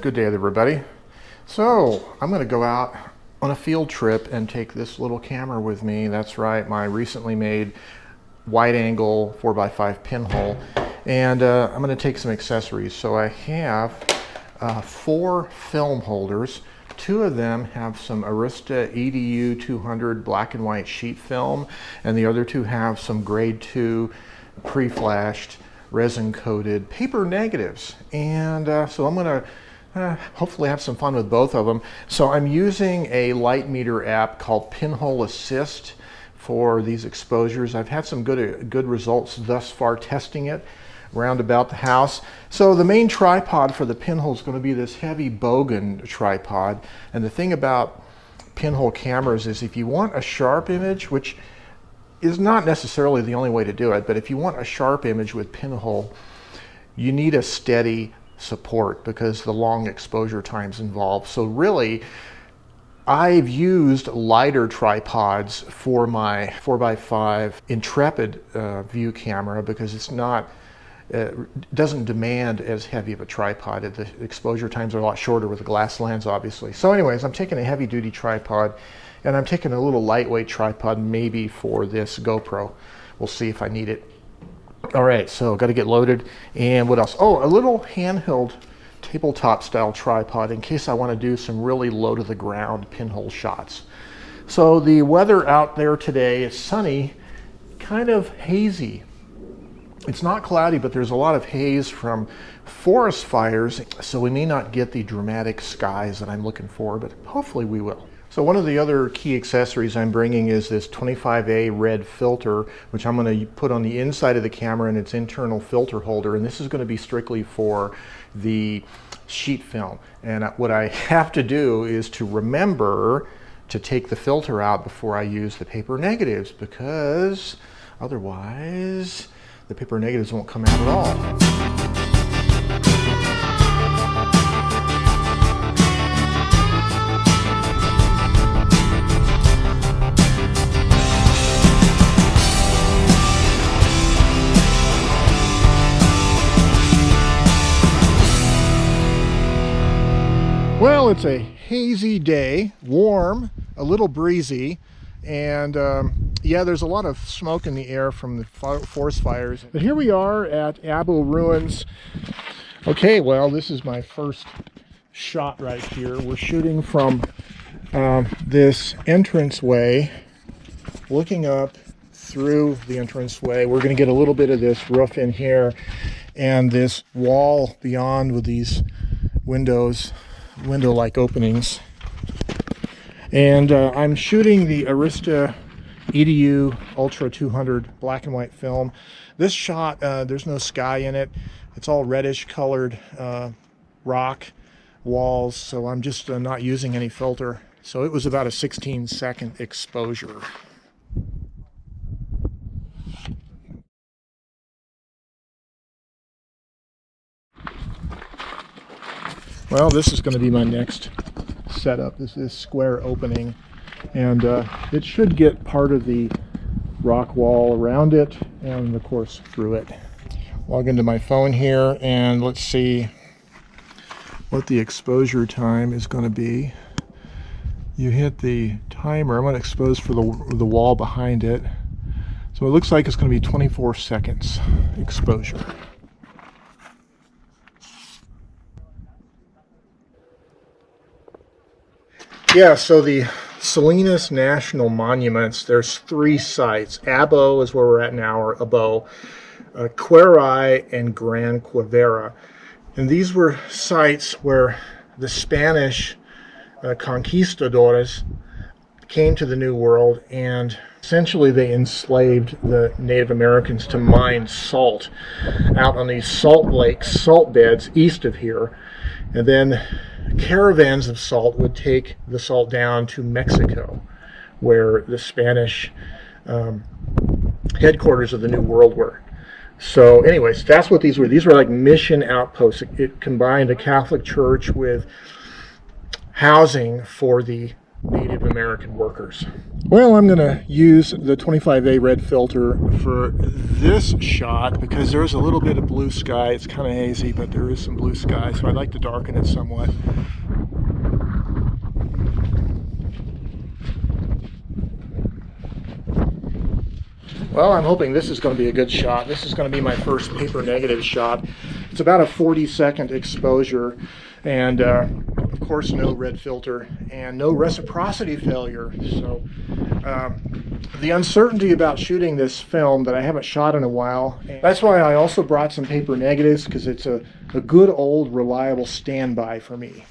Good day, everybody. So I'm going to go out on a field trip and take this little camera with me. That's right, my recently made wide-angle 4x5 pinhole, and I'm going to take some accessories. So I have 4 film holders. 2 of them have some Arista EDU 200 black and white sheet film, and the other 2 have some grade 2 pre-flashed resin coated paper negatives. And so I'm going to hopefully have some fun with both of them. So I'm using a light meter app called Pinhole Assist for these exposures. I've had some good results thus far testing it around about the house. So the main tripod for the pinhole is going to be this heavy Bogan tripod. And the thing about pinhole cameras is if you want a sharp image, which is not necessarily the only way to do it, but if you want a sharp image with pinhole, you need a steady support because the long exposure times involved. So really, I've used lighter tripods for my 4x5 Intrepid view camera because it's not, doesn't demand as heavy of a tripod. The exposure times are a lot shorter with a glass lens, obviously. So anyways, I'm taking a heavy duty tripod, and I'm taking a little lightweight tripod maybe for this GoPro. We'll see if I need it. All right, so got to get loaded. And what else? Oh, a little handheld tabletop style tripod in case I want to do some really low to the ground pinhole shots. So the weather out there today is sunny, kind of hazy. It's not cloudy, but there's a lot of haze from forest fires, so we may not get the dramatic skies that I'm looking for, but hopefully we will. So one of the other key accessories I'm bringing is this 25A red filter, which I'm going to put on the inside of the camera in its internal filter holder, and this is going to be strictly for the sheet film. And what I have to do is to remember to take the filter out before I use the paper negatives, because otherwise the paper negatives won't come out at all. Well, it's a hazy day, warm, a little breezy, and yeah, there's a lot of smoke in the air from the forest fires. But here we are at Abo Ruins. Okay, well, this is my first shot right here. We're shooting from this entranceway, looking up through the entranceway. We're going to get a little bit of this roof in here and this wall beyond with these window-like openings. And I'm shooting the Arista EDU Ultra 200 black and white film. This shot, there's no sky in it. It's all reddish colored rock walls, so I'm just not using any filter. So it was about a 16-second exposure. Well, this is going to be my next setup. This is square opening, and it should get part of the rock wall around it and of course through it. Log into my phone here and let's see what the exposure time is going to be. You hit the timer. I'm going to expose for the wall behind it. So it looks like it's going to be 24 seconds exposure. Yeah, so the Salinas National Monuments, there's 3 sites. Abo is where we're at now, or Abo, Queray, and Gran Quivera. And these were sites where the Spanish conquistadores came to the New World, and essentially they enslaved the Native Americans to mine salt out on these salt lakes, salt beds east of here. And then caravans of salt would take the salt down to Mexico, where the Spanish headquarters of the New World were. So anyways, that's what these were. These were like mission outposts. It combined a Catholic church with housing for the Native American workers. Well, I'm going to use the 25A red filter for this shot because there's a little bit of blue sky. It's kind of hazy, but there is some blue sky, so I'd like to darken it somewhat. Well, I'm hoping this is going to be a good shot. This is going to be my first paper negative shot. It's about a 40-second exposure, and of course no red filter and no reciprocity failure. So the uncertainty about shooting this film that I haven't shot in a while, that's why I also brought some paper negatives, because it's a good old reliable standby for me.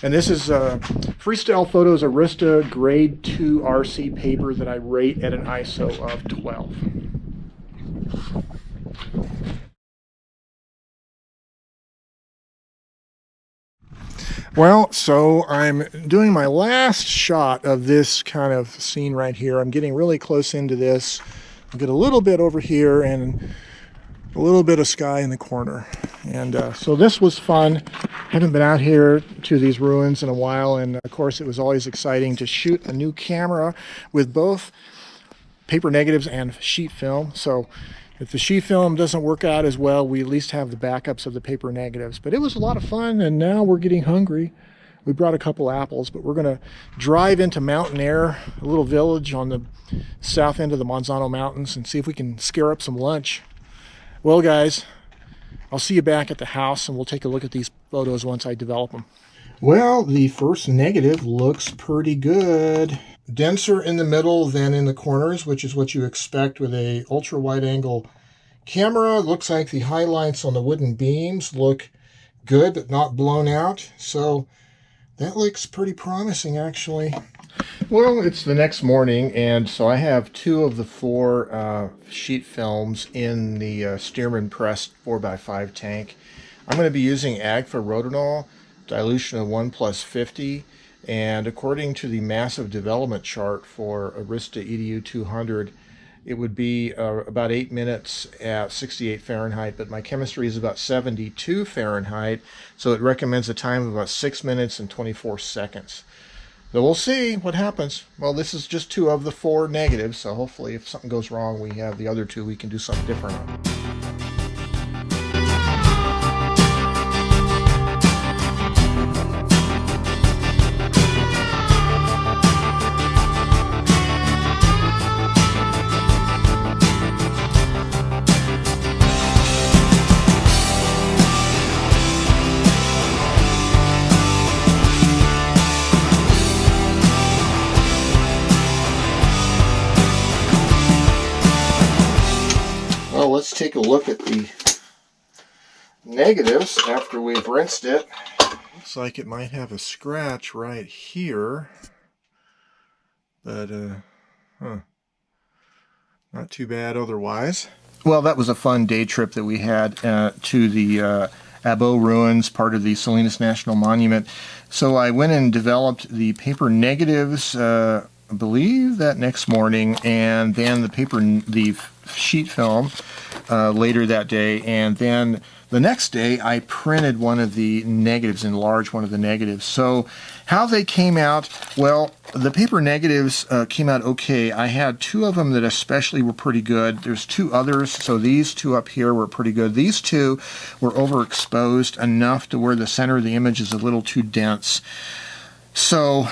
And this is Freestyle Photos Arista Grade 2 RC paper that I rate at an ISO of 12. Well, so I'm doing my last shot of this kind of scene right here. I'm getting really close into this. I'll get a little bit over here and a little bit of sky in the corner. And so this was fun. Haven't been out here to these ruins in a while, and of course it was always exciting to shoot a new camera with both paper negatives and sheet film. So if the sheet film doesn't work out as well, we at least have the backups of the paper negatives. But it was a lot of fun, and now we're getting hungry. We brought a couple apples, but we're going to drive into Mountain Air, a little village on the south end of the Manzano Mountains, and see if we can scare up some lunch. Well, guys, I'll see you back at the house, and we'll take a look at these photos once I develop them. Well, the first negative looks pretty good. Denser in the middle than in the corners, which is what you expect with a ultra wide angle camera. Looks like the highlights on the wooden beams look good, but not blown out. So that looks pretty promising, actually. Well, it's the next morning, and so I have 2 of the 4 sheet films in the Stearman pressed 4x5 tank. I'm going to be using Agfa rotenol, dilution of 1+50, and according to the massive development chart for Arista EDU 200, it would be about 8 minutes at 68 Fahrenheit, but my chemistry is about 72 Fahrenheit, so it recommends a time of about 6 minutes and 24 seconds. So we'll see what happens. Well, this is just 2 of the 4 negatives, so hopefully if something goes wrong, we have the other 2 we can do something different on. Let's take a look at the negatives after we've rinsed it. Looks like it might have a scratch right here, but not too bad otherwise. Well, that was a fun day trip that we had to the Abo Ruins, part of the Salinas National Monument. So I went and developed the paper negatives, I believe that next morning, and then the sheet film later that day, and then the next day I printed one of the negatives, enlarged one of the negatives. So how they came out, well, the paper negatives came out okay. I had 2 of them that especially were pretty good. There's 2 others, so these 2 up here were pretty good. These 2 were overexposed enough to where the center of the image is a little too dense. So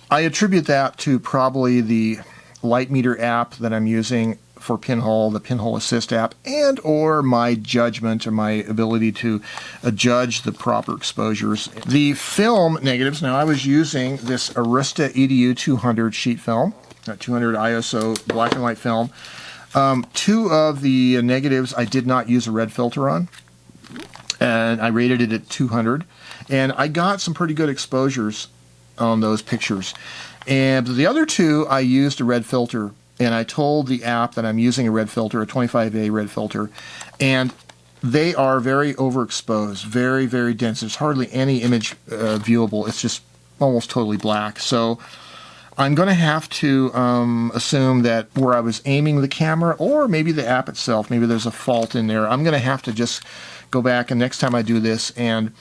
I attribute that to probably the light meter app that I'm using for Pinhole, the Pinhole Assist app, and or my judgment or my ability to judge the proper exposures. The film negatives, now I was using this Arista EDU 200 sheet film, 200 ISO black and white film. 2 of the negatives I did not use a red filter on, and I rated it at 200, and I got some pretty good exposures on those pictures. And the other 2 I used a red filter, and I told the app that I'm using a red filter, a 25A red filter, and they are very overexposed, very, very dense. There's hardly any image viewable. It's just almost totally black. So I'm going to have to assume that where I was aiming the camera, or maybe the app itself, maybe there's a fault in there. I'm going to have to just go back, and next time I do this, and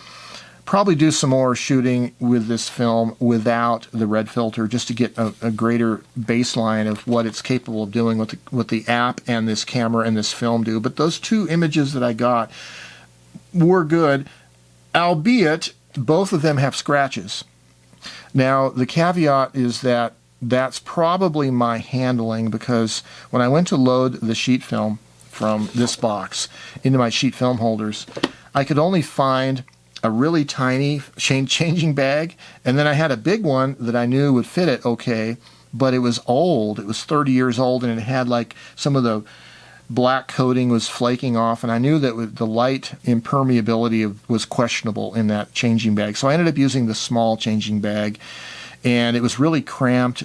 probably do some more shooting with this film without the red filter, just to get a greater baseline of what it's capable of doing, what the app and this camera and this film do. But those two images that I got were good, albeit both of them have scratches. Now, the caveat is that that's probably my handling, because when I went to load the sheet film from this box into my sheet film holders, I could only find a really tiny changing bag, and then I had a big one that I knew would fit it okay, but it was old. It was 30 years old, and it had like some of the black coating was flaking off, and I knew that the light impermeability was questionable in that changing bag. So I ended up using the small changing bag, and it was really cramped,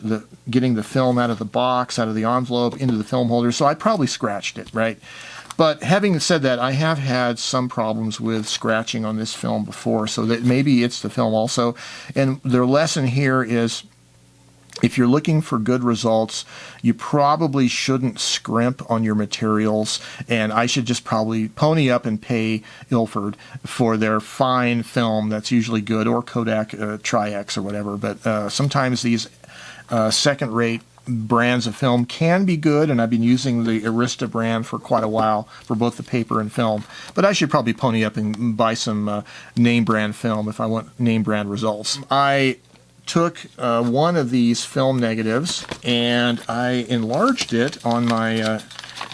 getting the film out of the box, out of the envelope, into the film holder, so I probably scratched it, right? But having said that, I have had some problems with scratching on this film before, so that maybe it's the film also. And the lesson here is, if you're looking for good results, you probably shouldn't scrimp on your materials, and I should just probably pony up and pay Ilford for their fine film that's usually good, or Kodak Tri-X or whatever. But sometimes these second-rate brands of film can be good, and I've been using the Arista brand for quite a while for both the paper and film. But I should probably pony up and buy some name brand film if I want name brand results. I took one of these film negatives and I enlarged it on my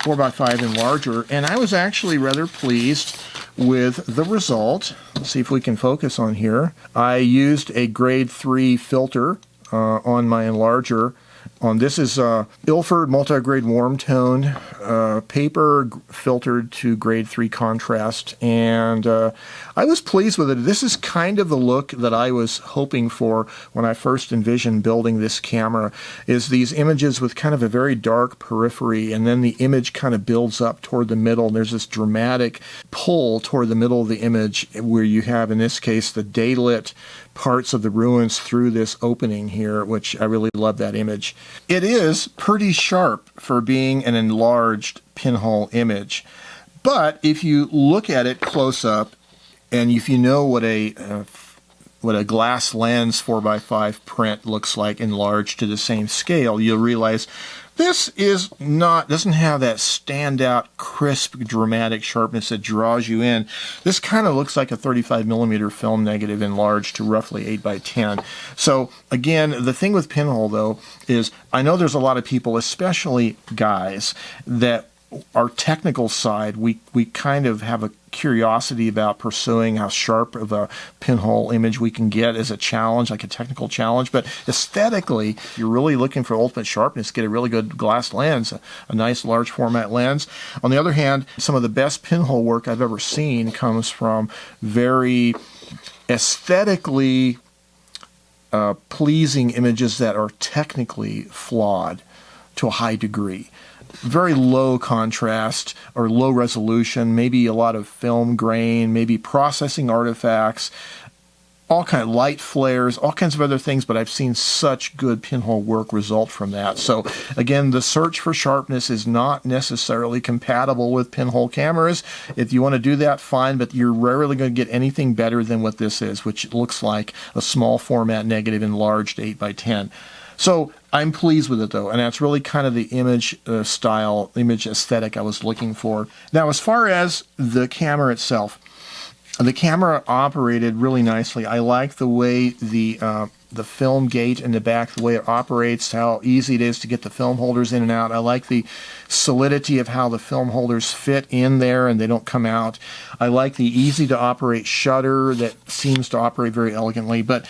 4x5 enlarger, and I was actually rather pleased with the result. Let's see if we can focus on here. I used a grade 3 filter on my enlarger. This is Ilford multi-grade warm tone paper filtered to grade 3 contrast, and I was pleased with it. This is kind of the look that I was hoping for when I first envisioned building this camera, is these images with kind of a very dark periphery, and then the image kind of builds up toward the middle, and there's this dramatic pull toward the middle of the image where you have, in this case, the daylit parts of the ruins through this opening here, which I really love that image. It is pretty sharp for being an enlarged pinhole image, but if you look at it close up, and if you know what a glass lens 4x5 print looks like enlarged to the same scale, you'll realize this doesn't have that standout, crisp, dramatic sharpness that draws you in. This kind of looks like a 35mm film negative enlarged to roughly 8x10. So again, the thing with Pinhole, though, is I know there's a lot of people, especially guys, that our technical side, we kind of have a curiosity about pursuing how sharp of a pinhole image we can get as a challenge, like a technical challenge. But aesthetically, if you're really looking for ultimate sharpness, get a really good glass lens, a nice large format lens. On the other hand, some of the best pinhole work I've ever seen comes from very aesthetically pleasing images that are technically flawed to a high degree. Very low contrast or low resolution, maybe a lot of film grain, maybe processing artifacts, all kind of light flares, all kinds of other things, but I've seen such good pinhole work result from that. So again, the search for sharpness is not necessarily compatible with pinhole cameras. If you want to do that, fine, but you're rarely going to get anything better than what this is, which looks like a small format negative enlarged 8x10. So I'm pleased with it, though, and that's really kind of the image style, image aesthetic I was looking for. Now, as far as the camera itself, the camera operated really nicely. I like the way the film gate in the back, the way it operates, how easy it is to get the film holders in and out. I like the solidity of how the film holders fit in there and they don't come out. I like the easy-to-operate shutter that seems to operate very elegantly, but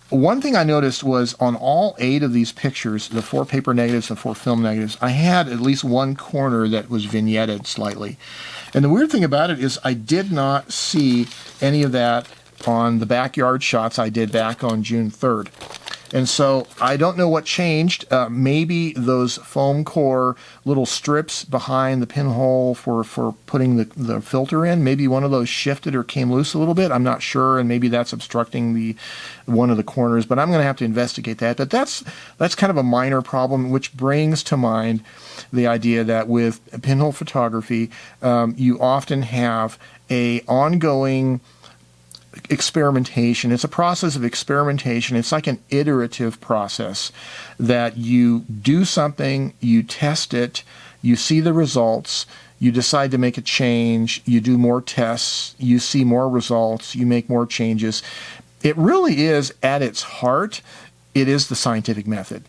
one thing I noticed was on all 8 of these pictures, the 4 paper negatives and 4 film negatives, I had at least one corner that was vignetted slightly. And the weird thing about it is I did not see any of that on the backyard shots I did back on June 3rd. And so I don't know what changed. Maybe those foam core little strips behind the pinhole for putting the filter in, maybe one of those shifted or came loose a little bit. I'm not sure, and maybe that's obstructing one of the corners, but I'm going to have to investigate that. But that's kind of a minor problem, which brings to mind the idea that with pinhole photography, you often have a ongoing experimentation. It's a process of experimentation. It's like an iterative process that you do something, you test it, you see the results, you decide to make a change, you do more tests, you see more results, you make more changes. It really is, at its heart, it is the scientific method.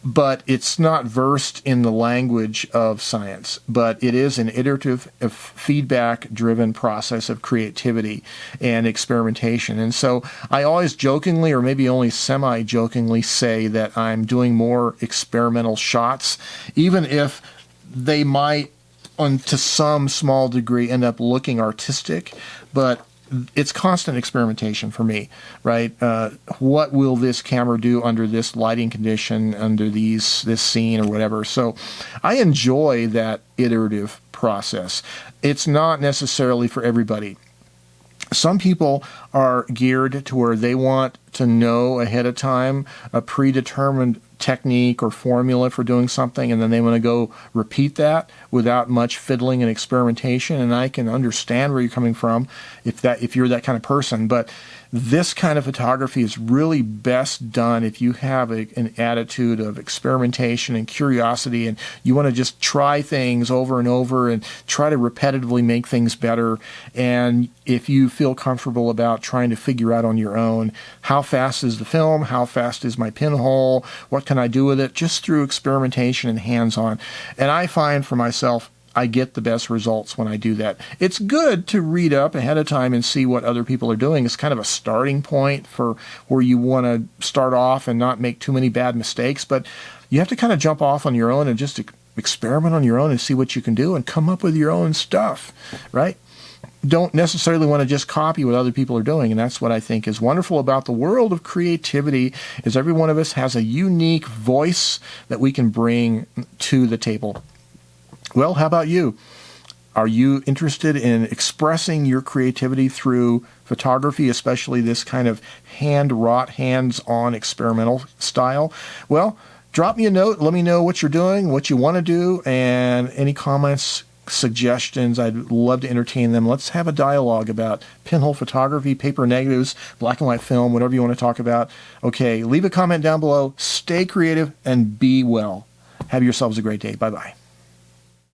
But it's not versed in the language of science, but it is an iterative, feedback-driven process of creativity and experimentation. And so I always jokingly, or maybe only semi-jokingly, say that I'm doing more experimental shots, even if they might, to some small degree, end up looking artistic. But it's constant experimentation for me, right? What will this camera do under this lighting condition, under this scene or whatever? So I enjoy that iterative process. It's not necessarily for everybody. Some people are geared to where they want to know ahead of time a predetermined technique or formula for doing something, and then they want to go repeat that without much fiddling and experimentation. And I can understand where you're coming from if you're that kind of person. But this kind of photography is really best done if you have an attitude of experimentation and curiosity, and you want to just try things over and over and try to repetitively make things better. And if you feel comfortable about trying to figure out on your own, how fast is the film, how fast is my pinhole, what can I do with it, just through experimentation and hands-on. And I find for myself, I get the best results when I do that. It's good to read up ahead of time and see what other people are doing. It's kind of a starting point for where you want to start off and not make too many bad mistakes. But you have to kind of jump off on your own and just experiment on your own and see what you can do and come up with your own stuff, right? Don't necessarily want to just copy what other people are doing. And that's what I think is wonderful about the world of creativity, is every one of us has a unique voice that we can bring to the table. Well, how about you? Are you interested in expressing your creativity through photography, especially this kind of hand-wrought, hands-on experimental style? Well, drop me a note. Let me know what you're doing, what you want to do, and any comments, suggestions. I'd love to entertain them. Let's have a dialogue about pinhole photography, paper negatives, black and white film, whatever you want to talk about. Okay, leave a comment down below. Stay creative and be well. Have yourselves a great day. Bye-bye.